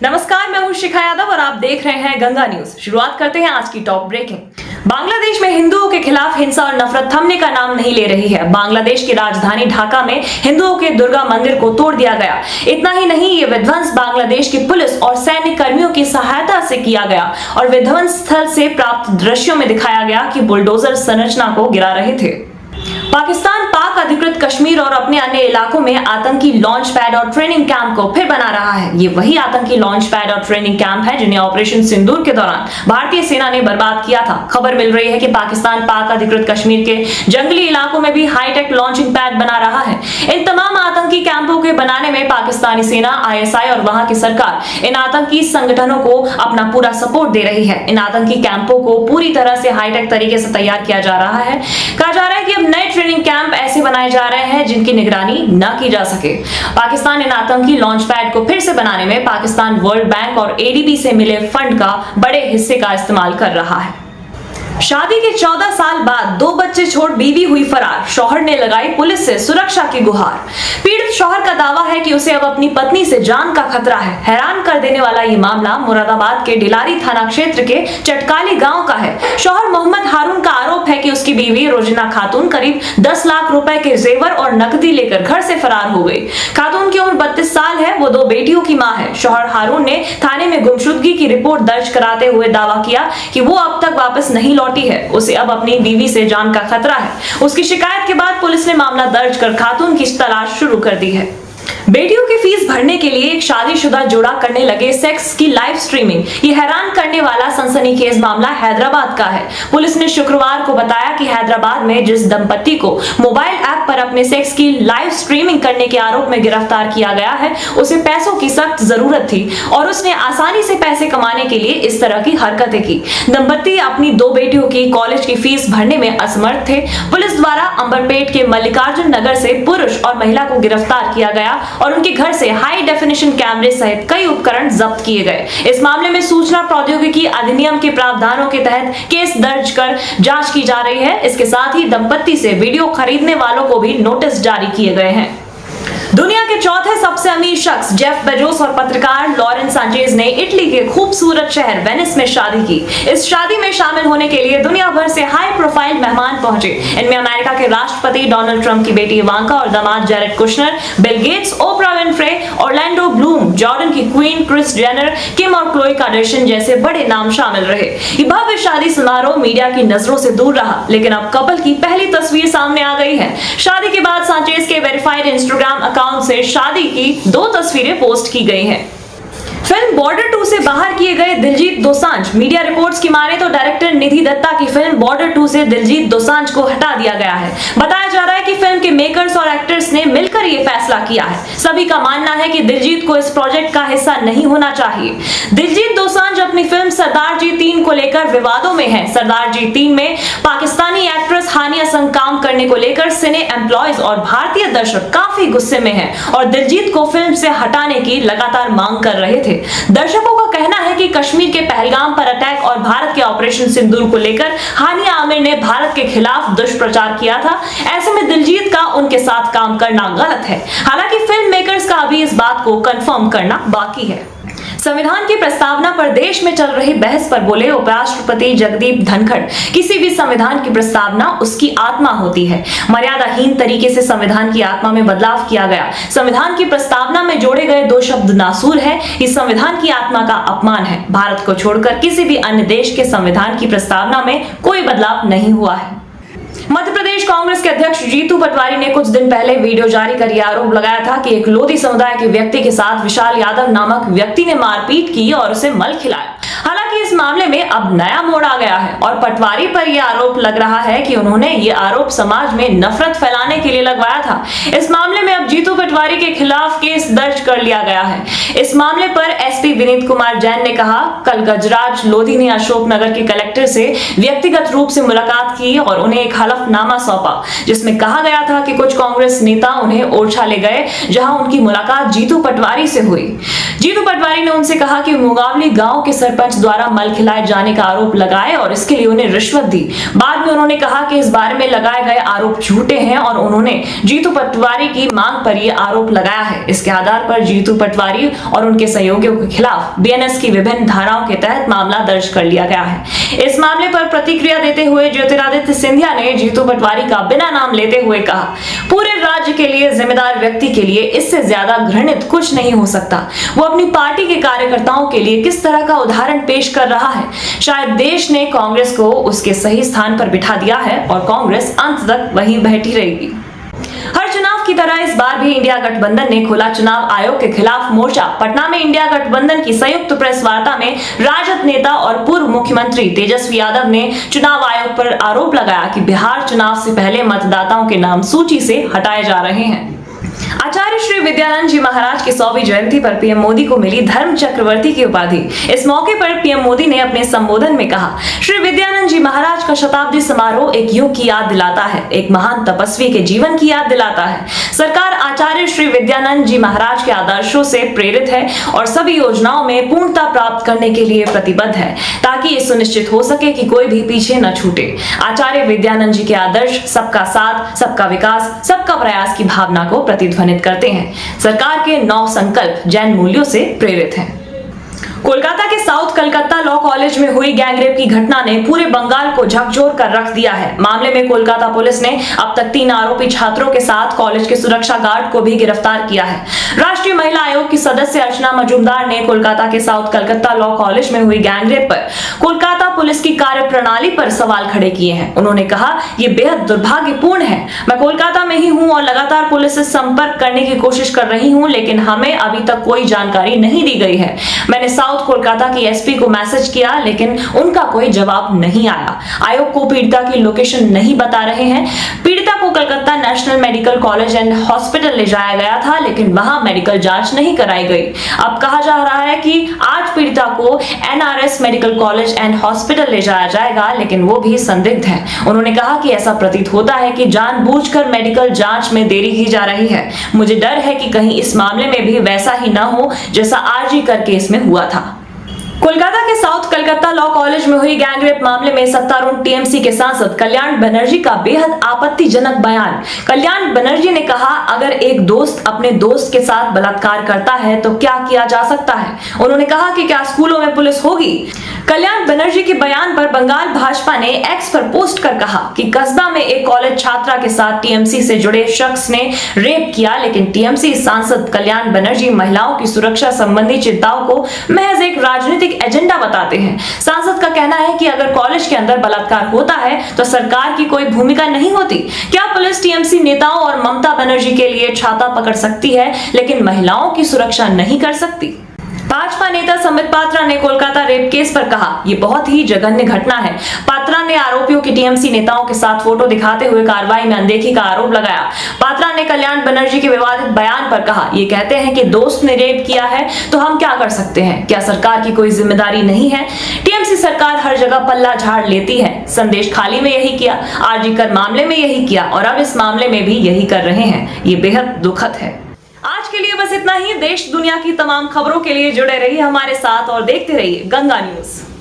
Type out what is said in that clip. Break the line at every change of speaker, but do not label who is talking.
नमस्कार, मैं हूं शिखा यादव और आप देख रहे हैं गंगा न्यूज। शुरुआत करते हैं आज की टॉप ब्रेकिंग। बांग्लादेश में हिंदुओं के खिलाफ हिंसा और नफरत थमने का नाम नहीं ले रही है। बांग्लादेश की राजधानी ढाका में हिंदुओं के दुर्गा मंदिर को तोड़ दिया गया। इतना ही नहीं, ये विध्वंस बांग्लादेश की पुलिस और सैन्य कर्मियों की सहायता से किया गया और विध्वंस स्थल से प्राप्त दृश्यों में दिखाया गया कि बुलडोजर संरचना को गिरा रहे थे। पाकिस्तान पाक अधिकृत कश्मीर और अपने अन्य इलाकों में आतंकी लॉन्च पैड और ट्रेनिंग कैंप को फिर बना रहा है। ये वही आतंकी लॉन्च पैड और ट्रेनिंग कैंप है जिन्हें ऑपरेशन सिंदूर के दौरान भारतीय सेना ने बर्बाद किया था। खबर मिल रही है कि पाकिस्तान पाक अधिकृत कश्मीर के जंगली इलाकों में भी हाईटेक लॉन्चिंग पैड बना रहा है। इन तमाम आतंकी कैंपों के बनाने में पाकिस्तानी सेना, ISI और वहां की सरकार इन आतंकी संगठनों को अपना पूरा सपोर्ट दे रही है। इन आतंकी कैंपों को पूरी तरह से हाईटेक तरीके से तैयार किया जा रहा है। कहा जा रहा है कि अब नए ट्रेनिंग कैंप ऐसे बनाए जा रहे हैं जिनकी निगरानी न की जा सके। पाकिस्तान इन आतंकी लॉन्च पैड को फिर से बनाने में पाकिस्तान वर्ल्ड बैंक और ADB से मिले फंड का बड़े हिस्से का इस्तेमाल कर रहा है। शादी के 14 साल बाद 2 बच्चे छोड़ बीवी हुई फरार, शौहर ने लगाई पुलिस से सुरक्षा की गुहार। पीड़ित शौहर का दावा है कि उसे अब अपनी पत्नी से जान का खतरा है। हैरान कर देने वाला ये मामला मुरादाबाद के डिलारी थाना क्षेत्र के चटकाली गांव का है। शौहर मोहम्मद हारून का आरोप है कि उसकी बीवी रोजना खातून करीब 10 लाख रुपए के जेवर और नकदी लेकर घर से फरार हो गई। खातून की उम्र 32 साल है। वो 2 बेटियों की मां है। शौहर हारून ने थाने में गुमशुदगी की रिपोर्ट दर्ज कराते हुए दावा किया कि वो अब तक वापस नहीं लौटी है। उसे अब अपनी बीवी से जान का खतरा है। उसकी शिकायत के बाद पुलिस ने मामला दर्ज कर खातून की तलाश शुरू कर दी है। बेटियों की फीस भरने के लिए एक शादीशुदा जोड़ा करने लगे सेक्स की लाइव स्ट्रीमिंग। ये हैरान करने वाला सनसनीखेज मामला हैदराबाद का है। पुलिस ने शुक्रवार को बताया कि हैदराबाद में जिस दंपति को मोबाइल ऐप पर अपने सेक्स की लाइव स्ट्रीमिंग करने के आरोप में गिरफ्तार किया गया है, उसे पैसों की सख्त जरूरत थी और उसने आसानी से पैसे कमाने के लिए इस तरह की हरकतें की। दंपति अपनी 2 बेटियों की कॉलेज की फीस भरने में असमर्थ थे। पुलिस द्वारा अंबरपेट के मल्लिकार्जुन नगर से पुरुष और महिला को गिरफ्तार किया गया और उनके घर से हाई डेफिनेशन कैमरे सहित कई उपकरण जब्त किए गए। इस मामले में सूचना प्रौद्योगिकी अधिनियम के प्रावधानों के तहत केस दर्ज कर जांच की जा रही है। इसके साथ ही दंपति से वीडियो खरीदने वालों को भी नोटिस जारी किए गए हैं। दुनिया के चौथे सबसे अमीर शख्स जेफ बेजोस और पत्रकार लॉरेंस सांचेज ने इटली के खूबसूरत शहर वेनिस में शादी की। इस शादी में शामिल होने के लिए दुनिया भर से हाई प्रोफाइल मेहमान पहुंचे। इनमें अमेरिका के राष्ट्रपति डोनाल्ड ट्रंप की बेटी इवांका और दामाद Jared Kushner, Bill Gates, Oprah Winfrey, Orlando Bloom, Jordan की क्वीन क्रिस जेनर, किम और क्लोई कार्दाशियन जैसे बड़े नाम शामिल रहे। ये भव्य शादी समारोह मीडिया की नजरों से दूर रहा, लेकिन अब कपल की पहली तस्वीर सामने आ गई है। शादी के बाद सांचेज के वेरीफाइड इंस्टाग्राम अकाउंट से शादी की 2 तस्वीरें पोस्ट की गई हैं। फिल्म बॉर्डर 2 से बाहर किए गए दिलजीत दोसांझ। मीडिया रिपोर्ट्स की माने तो डायरेक्टर निधि दत्ता की फिल्म बॉर्डर 2 से दिलजीत दोसांझ को हटा दिया गया है। बताया जा रहा है कि फिल्म के मेकर्स और एक्टर्स ने मिलकर ये फैसला किया है। सभी का मानना है कि दिलजीत को इस प्रोजेक्ट का हिस्सा नहीं होना चाहिए। दिलजीत दोसांझ अपनी फिल्म सरदार जी 3 को लेकर विवादों में है। सरदार जी 3 में पाकिस्तानी एक्ट्रेस हानिया संग काम करने को लेकर सिने एम्प्लॉयज और भारतीय दर्शक काफी गुस्से में हैं और दिलजीत को फिल्म से हटाने की लगातार मांग कर रहे थे। दर्शकों का कहना है कि कश्मीर के पहलगाम पर अटैक और भारत के ऑपरेशन सिंदूर को लेकर हानिया आमिर ने भारत के खिलाफ दुष्प्रचार किया था। ऐसे में दिलजीत का उनके साथ काम करना गलत है। हालांकि फिल्म मेकर्स का अभी इस बात को कंफर्म करना बाकी है। संविधान की प्रस्तावना पर देश में चल रही बहस पर बोले उपराष्ट्रपति जगदीप धनखड़, किसी भी संविधान की प्रस्तावना उसकी आत्मा होती है। मर्यादाहीन तरीके से संविधान की आत्मा में बदलाव किया गया। संविधान की प्रस्तावना में जोड़े गए 2 शब्द नासूर है। इस संविधान की आत्मा का अपमान है। भारत को छोड़कर किसी भी अन्य देश के संविधान की प्रस्तावना में कोई बदलाव नहीं हुआ है। मध्य प्रदेश कांग्रेस के अध्यक्ष जीतू पटवारी ने कुछ दिन पहले वीडियो जारी कर यह आरोप लगाया था कि एक लोधी समुदाय के व्यक्ति के साथ विशाल यादव नामक व्यक्ति ने मारपीट की और उसे मल खिलाया। हालांकि इस मामले में अब नया मोड़ आ गया है और पटवारी पर यह आरोप लग रहा है कि उन्होंने ये आरोप समाज में नफरत फैलाने के लिए लगवाया था। इस मामले में अब जीतू पटवारी के खिलाफ केस दर्ज कर लिया गया है। इस मामले पर SP विनीत कुमार जैन ने कहा, कल गजराज लोधी ने अशोकनगर के कलेक्टर से व्यक्तिगत रूप से मुलाकात की और उन्हें एक हलफनामा सौंपा जिसमें कहा गया था कि कुछ कांग्रेस नेता उन्हें ओरछा ले गए जहां उनकी मुलाकात जीतू पटवारी से हुई। जीतू पटवारी ने उनसे कहा कि मुगावली गांव के सरपंच द्वारा मल खिलाए जाने का आरोप लगाए और इसके लिए उन्हें रिश्वत दी। बाद में उन्होंने कहा कि इस बारे में लगाए गए आरोप झूठे हैं और उन्होंने जीतू पटवारी की मांग पर यह आरोप लगाया है। इसके आधार पर जीतू पटवारी और उनके सहयोगियों के खिलाफ बीएनएस की विभिन्न धाराओं के तहत मामला दर्ज कर लिया गया है। इस मामले पर प्रतिक्रिया देते हुए ज्योतिरादित्य सिंधिया ने जीतू पटवारी का बिना नाम लेते हुए कहा, पूरे राज्य के लिए जिम्मेदार व्यक्ति के लिए इससे ज्यादा घृणित कुछ नहीं हो सकता। वो अपनी पार्टी के कार्यकर्ताओं के लिए किस तरह का उदाहरण पेश कर रहा है। शायद देश ने कांग्रेस को उसके सही स्थान पर बिठा दिया है और कांग्रेस अंत तक वहीं बैठी रहेगी। हर चुनाव की तरह इस बार भी इंडिया गठबंधन ने खोला चुनाव आयोग के खिलाफ मोर्चा। पटना में इंडिया गठबंधन की संयुक्त प्रेस वार्ता में राजद नेता और पूर्व मुख्यमंत्री तेजस्वी यादव ने चुनाव आयोग पर आरोप लगाया कि बिहार चुनाव से पहले मतदाताओं के नाम सूची से हटाए जा रहे हैं। आचार्य श्री विद्यानंद जी महाराज की 100वीं जयंती पर पीएम मोदी को मिली धर्म चक्रवर्ती की उपाधि। इस मौके पर पीएम मोदी ने अपने संबोधन में कहा, श्री विद्यानंद जी महाराज का शताब्दी समारोह एक युग की याद दिलाता है, एक महान तपस्वी के जीवन की याद दिलाता है। सरकार आचार्य श्री विद्यानंद जी महाराज के आदर्शों से प्रेरित है और सभी योजनाओं में पूर्णता प्राप्त करने के लिए प्रतिबद्ध है, ताकि ये सुनिश्चित हो सके कि कोई भी पीछे न छूटे। आचार्य विद्यानंद जी के आदर्श सबका साथ, सबका विकास, सबका प्रयास की भावना को प्रतिध्वनित करते हैं। सरकार के 9 संकल्प जैन मूल्यों से प्रेरित हैं। कोलकाता के साउथ कलकत्ता लॉ कॉलेज में हुई गैंगरेप की घटना ने पूरे बंगाल को झकझोर कर रख दिया है। मामले में कोलकाता पुलिस ने अब तक 3 आरोपी छात्रों के साथ कॉलेज के सुरक्षा गार्ड को भी गिरफ्तार किया है। राष्ट्रीय महिला आयोग की सदस्य अर्चना मजूमदार ने कोलकाता के साउथ कलकत्ता लॉ कॉलेज में हुई गैंगरेप पर कोलकाता पुलिस की कार्यप्रणाली पर सवाल खड़े किए हैं। उन्होंने कहा, यह बेहद दुर्भाग्यपूर्ण है। मैं कोलकाता में ही हूं और लगातार पुलिस से संपर्क करने की कोशिश कर रही हूं, लेकिन हमें अभी तक कोई जानकारी नहीं दी गई है। मैंने साउथ कोलकाता की एसपी को मैसेज किया, लेकिन उनका कोई जवाब नहीं आया। आयोग को पीड़िता की लोकेशन नहीं बता रहे हैं। पीड़िता को Calcutta national medical college and hospital ले जाया गया था, लेकिन वहां मेडिकल जांच नहीं कराई गई। अब कहा जा रहा है कि आज पीड़िता को NRS medical college and hospital ले जाया जाएगा, लेकिन वो भी संदिग्ध है। उन्होंने कहा कि ऐसा प्रतीत होता है कि जानबूझकर मेडिकल जांच में देरी की जा रही है। मुझे डर है कि कहीं इस मामले में भी वैसा ही न हो जैसा आरजी कर केस में हुआ था। कोलकाता के साउथ कलकत्ता लॉ कॉलेज में हुई गैंगरेप मामले में सत्तारूढ़ टीएमसी के सांसद कल्याण बनर्जी का बेहद आपत्तिजनक बयान। कल्याण बनर्जी ने कहा, अगर एक दोस्त अपने दोस्त के साथ बलात्कार करता है तो क्या किया जा सकता है। उन्होंने कहा कि क्या स्कूलों में पुलिस होगी। कल्याण बनर्जी के बयान पर बंगाल भाजपा ने एक्स पर पोस्ट कर कहा कि कस्बा में एक कॉलेज छात्रा के साथ टीएमसी से जुड़े शख्स ने रेप किया, लेकिन टीएमसी सांसद कल्याण बनर्जी महिलाओं की सुरक्षा संबंधी चिंताओं को महज एक राजनीतिक एजेंडा बताते हैं। सांसद का कहना है कि अगर कॉलेज के अंदर बलात्कार होता है तो सरकार की कोई भूमिका नहीं होती। क्या पुलिस टीएमसी नेताओं और ममता बनर्जी के लिए छाता पकड़ सकती है, लेकिन महिलाओं की सुरक्षा नहीं कर सकती। भाजपा नेता संबित पात्रा ने कोलकाता रेप केस पर कहा, यह बहुत ही जघन्य घटना है। पात्रा ने आरोपियों की टीएमसी नेताओं के साथ फोटो दिखाते हुए कार्रवाई में अनदेखी का आरोप लगाया। पात्रा ने कल्याण बनर्जी के विवादित बयान पर कहा, ये कहते हैं कि दोस्त ने रेप किया है तो हम क्या कर सकते हैं, क्या सरकार की कोई जिम्मेदारी नहीं है। टीएमसी सरकार हर जगह पल्ला झाड़ लेती है। संदेश खाली में यही किया, आरजी कर मामले में यही किया और अब इस मामले में भी यही कर रहे हैं। ये बेहद दुखद है। आज के लिए बस इतना ही। देश दुनिया की तमाम खबरों के लिए जुड़े रहिए हमारे साथ और देखते रहिए गंगा न्यूज।